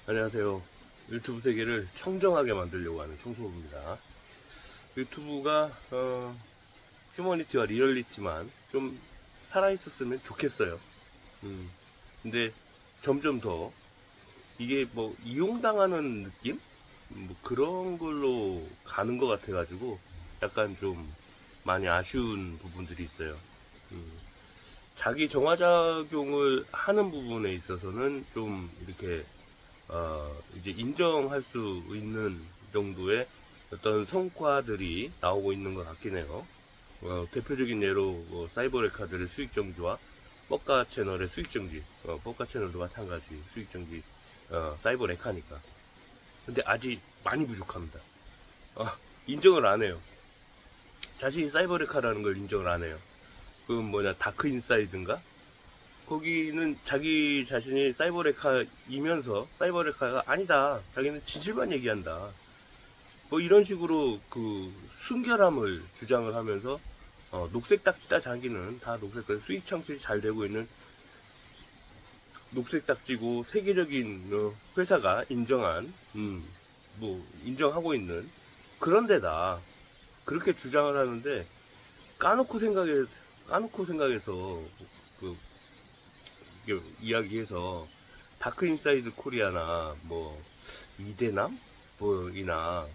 안녕하세요. 유튜브 세계를 청정하게 만들려고 하는 청소부입니다. 유튜브가 휴머니티와 리얼리티만 좀 살아있었으면 좋겠어요. 근데 점점 더 이게 뭐 이용당하는 느낌? 뭐 그런 걸로 가는 것 같아가지고 약간 좀 많이 아쉬운 부분들이 있어요. 음, 자기 정화작용을 하는 부분에 있어서는 좀 이렇게 이제 인정할 수 있는 정도의 어떤 성과들이 나오고 있는 것 같긴 해요. 대표적인 예로 사이버레카드의 수익정지와 뻑가 채널의 수익정지, 뻑가 채널도 마찬가지 수익정지, 사이버레카니까. 근데 아직 많이 부족합니다. 인정을 안 해요. 자신이 사이버레카라는 걸 인정을 안 해요. 그건 뭐냐, 다크인사이드인가? 거기는 자기 자신이 사이버레카이면서 사이버레카가 아니다. 자기는 진실만 얘기한다. 뭐 이런 식으로 그 순결함을 주장을 하면서 녹색 딱지다 자기는 다 녹색 수익 창출이 잘 되고 있는 녹색 딱지고 세계적인 회사가 인정한 뭐 인정하고 있는 그런 데다 그렇게 주장을 하는데 까놓고 생각해서 그 이야기해서 다크인사이드 코리아나 뭐 이대남 뭐이나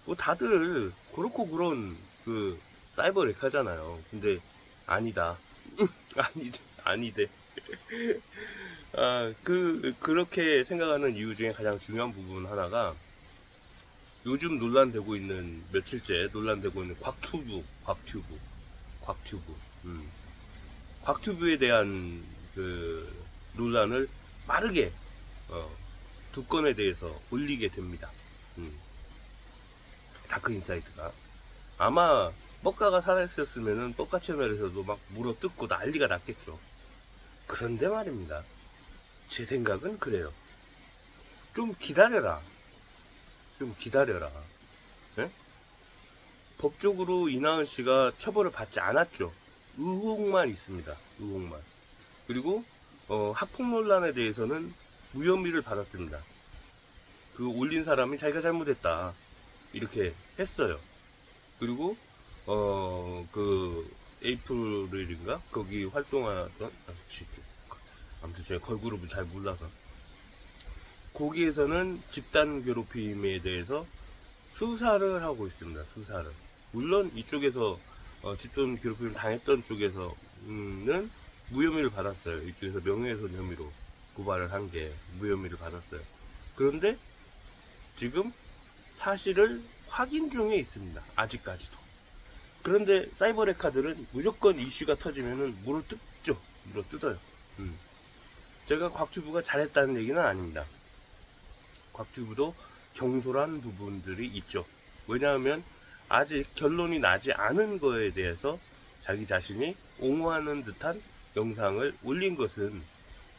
뭐 다들 그렇고 그런 그 사이버 레카잖아요. 근데 아니다. 아니대. 그렇게 생각하는 이유 중에 가장 중요한 부분 하나가 요즘 논란되고 있는 며칠째 논란되고 있는 곽튜브. 음. 곽튜브에 대한 그 논란을 빠르게 어, 두 건에 대해서 올리게 됩니다. 음, 다크인사이드가 아마 뻑가가 살아있었으면은 뻑가 채널에서도 막 물어뜯고 난리가 났겠죠. 그런데 말입니다. 제 생각은 그래요. 좀 기다려라. 좀 기다려라. 네? 법적으로 이나은 씨가 처벌을 받지 않았죠. 의혹만 있습니다. 의혹만. 그리고 학폭 논란에 대해서는 무혐의를 받았습니다. 그 올린 사람이 자기가 잘못했다 이렇게 했어요. 그리고 그 에이프릴인가 거기 활동하던 아무튼 제가 걸그룹을 잘 몰라서 거기에서는 집단 괴롭힘에 대해서 수사를 하고 있습니다. 수사를 물론 이쪽에서 집단 괴롭힘을 당했던 쪽에서는 무혐의를 받았어요. 이쪽에서 명예훼손 혐의로 고발을 한 게 무혐의를 받았어요. 그런데 지금 사실을 확인 중에 있습니다. 아직까지도. 그런데 사이버레카들은 무조건 이슈가 터지면은 물어뜯죠. 물어뜯어요. 제가 곽튜브가 잘했다는 얘기는 아닙니다. 곽튜브도 경솔한 부분들이 있죠. 왜냐하면 아직 결론이 나지 않은 거에 대해서 자기 자신이 옹호하는 듯한 영상을 올린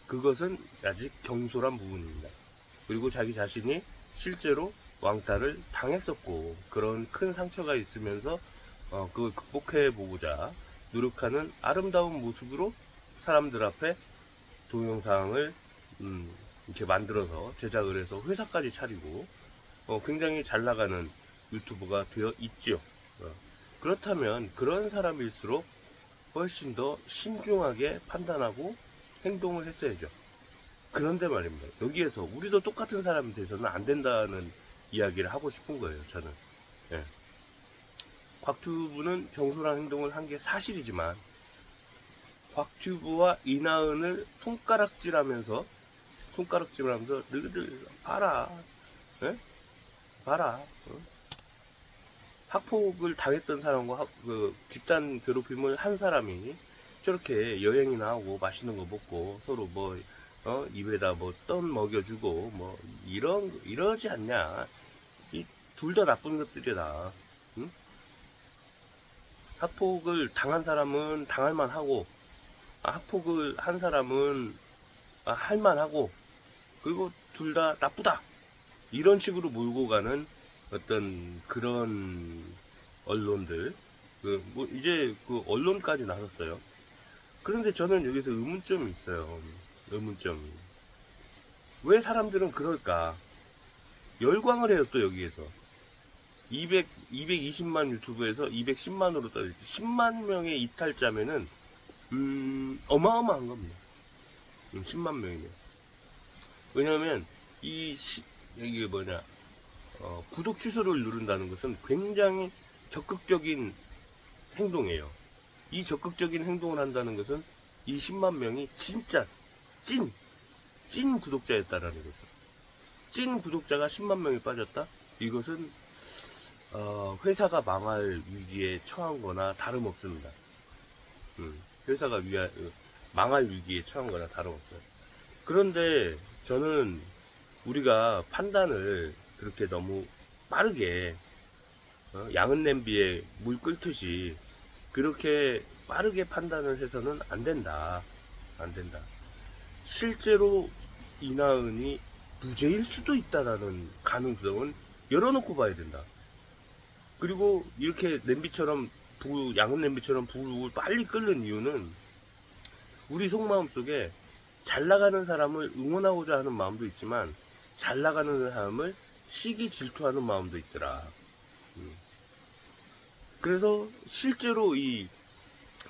그것은 아직 경솔한 부분입니다. 그리고 자기 자신이 실제로 왕따를 당했었고 그런 큰 상처가 있으면서 그걸 극복해보고자 노력하는 아름다운 모습으로 사람들 앞에 동영상을 이렇게 만들어서 제작을 해서 회사까지 차리고 굉장히 잘 나가는 유튜버가 되어 있지요. 그렇다면 그런 사람일수록 훨씬 더 신중하게 판단하고 행동을 했어야죠. 그런데 말입니다. 여기에서 우리도 똑같은 사람이 돼서는 안 된다는 이야기를 하고 싶은 거예요. 저는. 예. 곽튜브는 경솔한 행동을 한 게 사실이지만 곽튜브와 이나은을 손가락질하면서 너희들 봐라. 예? 봐라. 학폭을 당했던 사람과 그 집단 괴롭힘을 한 사람이 저렇게 여행이나 하고 맛있는 거 먹고 서로 뭐 입에다 뭐 떡 먹여주고 뭐 이러지 않냐. 이 둘 다 나쁜 것들이다. 응? 학폭을 당한 사람은 당할 만하고 학폭을 한 사람은 할 만하고 그리고 둘 다 나쁘다. 이런 식으로 몰고 가는 어떤 그런 언론들 뭐 이제 그 언론까지 나섰어요. 그런데 저는 여기서 의문점이 있어요. 의문점이. 왜 사람들은 그럴까? 열광을 해요, 또 여기에서. 220만 유튜브에서 210만으로 떨어지 10만 명의 이탈자면은, 어마어마한 겁니다. 10만 명이면. 왜냐면, 이게 뭐냐, 구독 취소를 누른다는 것은 굉장히 적극적인 행동이에요. 이 적극적인 행동을 한다는 것은 이 10만 명이 진짜 찐 구독자였다라는 거죠. 찐 구독자가 10만 명이 빠졌다? 이것은 회사가 망할 위기에 처한 거나 다름없습니다. 회사가 망할 위기에 처한 거나 다름없어요. 그런데 저는 우리가 판단을 그렇게 너무 빠르게 양은 냄비에 물 끓듯이 그렇게 빠르게 판단을 해서는 안 된다. 실제로 이나은이 무죄일 수도 있다라는 가능성은 열어놓고 봐야 된다. 그리고 이렇게 냄비처럼 양은 냄비처럼 불을 빨리 끓는 이유는 우리 속마음 속에 잘 나가는 사람을 응원하고자 하는 마음도 있지만 잘 나가는 사람을 시기 질투하는 마음도 있더라. 그래서 실제로 이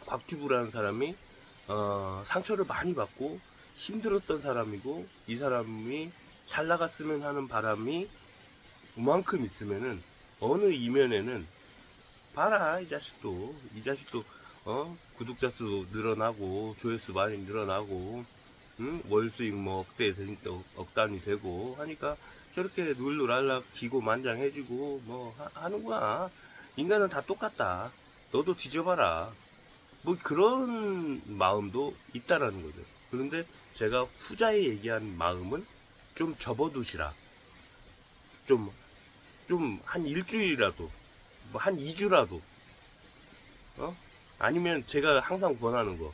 곽튜브라는 사람이 상처를 많이 받고 힘들었던 사람이고, 이 사람이 잘 나갔으면 하는 바람이 그만큼 있으면은 어느 이면에는 봐라 이 자식도 구독자 수 늘어나고 조회수 많이 늘어나고 월 수익 뭐 억 단위 되고 하니까 저렇게 룰루랄라 기고만장해지고 뭐 하는구나. 인간은 다 똑같다. 너도 뒤져봐라. 뭐 그런 마음도 있다라는 거죠. 그런데 제가 후자에 얘기한 마음은 좀 접어두시라. 좀 한 일주일이라도, 뭐 한 2주라도, 아니면 제가 항상 권하는 거,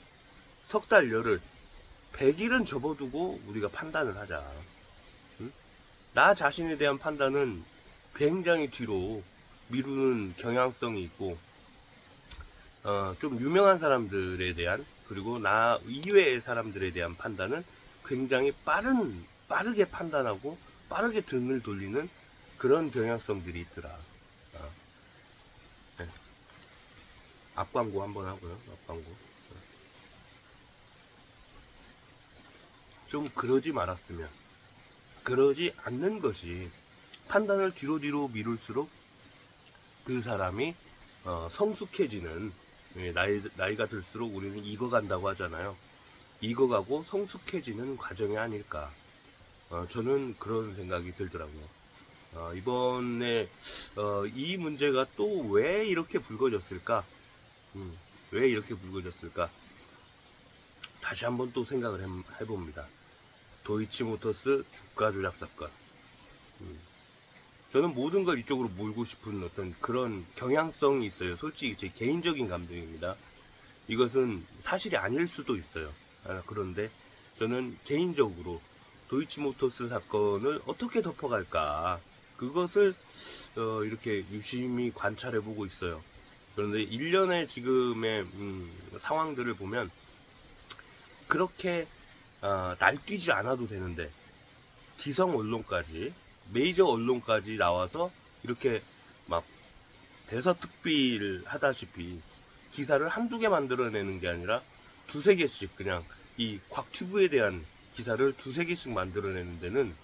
석 달, 열흘, 100일은 접어두고 우리가 판단을 하자. 응? 나 자신에 대한 판단은 굉장히 뒤로 미루는 경향성이 있고, 좀 유명한 사람들에 대한, 그리고 나 이외의 사람들에 대한 판단은 굉장히 빠르게 판단하고 빠르게 등을 돌리는 그런 경향성들이 있더라. 네. 앞광고 한번 하고요. 앞광고. 좀 그러지 말았으면. 그러지 않는 것이 판단을 뒤로 미룰수록 그 사람이 성숙해지는, 나이가 들수록 우리는 익어간다고 하잖아요. 익어가고 성숙해지는 과정이 아닐까. 저는 그런 생각이 들더라고요. 이번에 이 문제가 또 왜 이렇게 불거졌을까? 왜 이렇게 불거졌을까? 다시 한번 또 생각을 해봅니다. 도이치모터스 주가 조작 사건. 저는 모든 걸 이쪽으로 몰고 싶은 어떤 그런 경향성이 있어요. 솔직히 제 개인적인 감정입니다. 이것은 사실이 아닐 수도 있어요. 그런데 저는 개인적으로 도이치모터스 사건을 어떻게 덮어갈까, 그것을 이렇게 유심히 관찰해 보고 있어요. 그런데 일련의 지금의 상황들을 보면 그렇게 날뛰지 않아도 되는데 기성 언론까지, 메이저 언론까지 나와서 이렇게 막 대서특필 하다시피 기사를 한두 개 만들어내는 게 아니라 두세 개씩, 그냥 이 곽튜브에 대한 기사를 두세 개씩 만들어내는 데는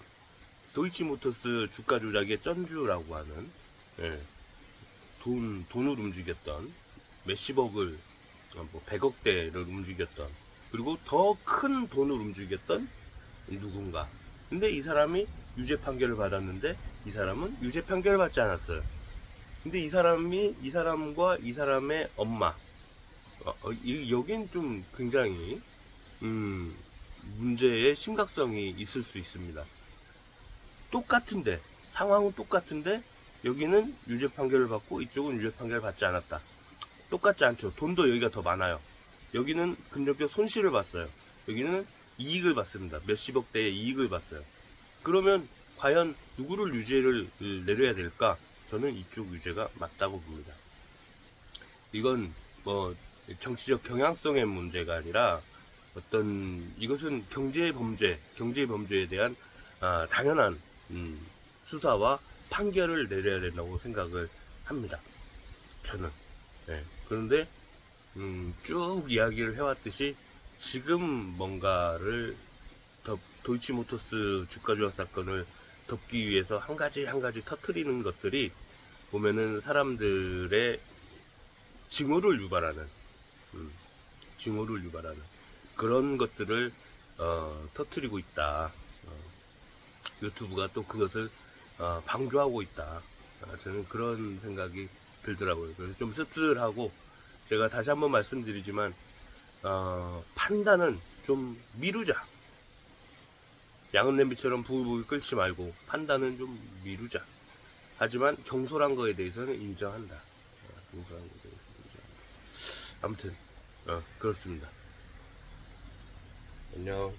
도이치모터스 주가 조작의 쩐주라고 하는, 돈을 움직였던, 몇십억을, 뭐 100억대를 움직였던, 그리고 더 큰 돈을 움직였던 누군가. 근데 이 사람이 유죄 판결을 받았는데 이 사람은 유죄 판결을 받지 않았어요. 근데 이 사람과 이 사람의 엄마, 여긴 좀 굉장히 문제의 심각성이 있을 수 있습니다. 똑같은데, 상황은 똑같은데 여기는 유죄 판결을 받고 이쪽은 유죄 판결을 받지 않았다. 똑같지 않죠. 돈도 여기가 더 많아요. 여기는 금전적 손실을 봤어요. 여기는 이익을 받습니다. 몇십억 대의 이익을 봤어요. 그러면 과연 누구를 유죄를 내려야 될까? 저는 이쪽 유죄가 맞다고 봅니다. 이건 뭐 정치적 경향성의 문제가 아니라 이것은 경제 범죄에 대한 당연한 수사와 판결을 내려야 된다고 생각을 합니다. 저는. 예. 그런데 쭉 이야기를 해왔듯이 지금 뭔가를 도이치모터스 주가 조작 사건을 덮기 위해서 한 가지 터트리는 것들이 보면은 사람들의 징후를 유발하는 그런 것들을 터트리고 있다. 유튜브가 또 그것을 방조하고 있다. 저는 그런 생각이 들더라고요. 그래서 좀 씁쓸하고, 제가 다시 한번 말씀드리지만 판단은 좀 미루자. 양은 냄비처럼 부글부글 끓지 말고 판단은 좀 미루자. 하지만 경솔한 거에 대해서는 인정한다. 경솔한 거에 대해서는 인정한다. 아무튼 그렇습니다. 안녕.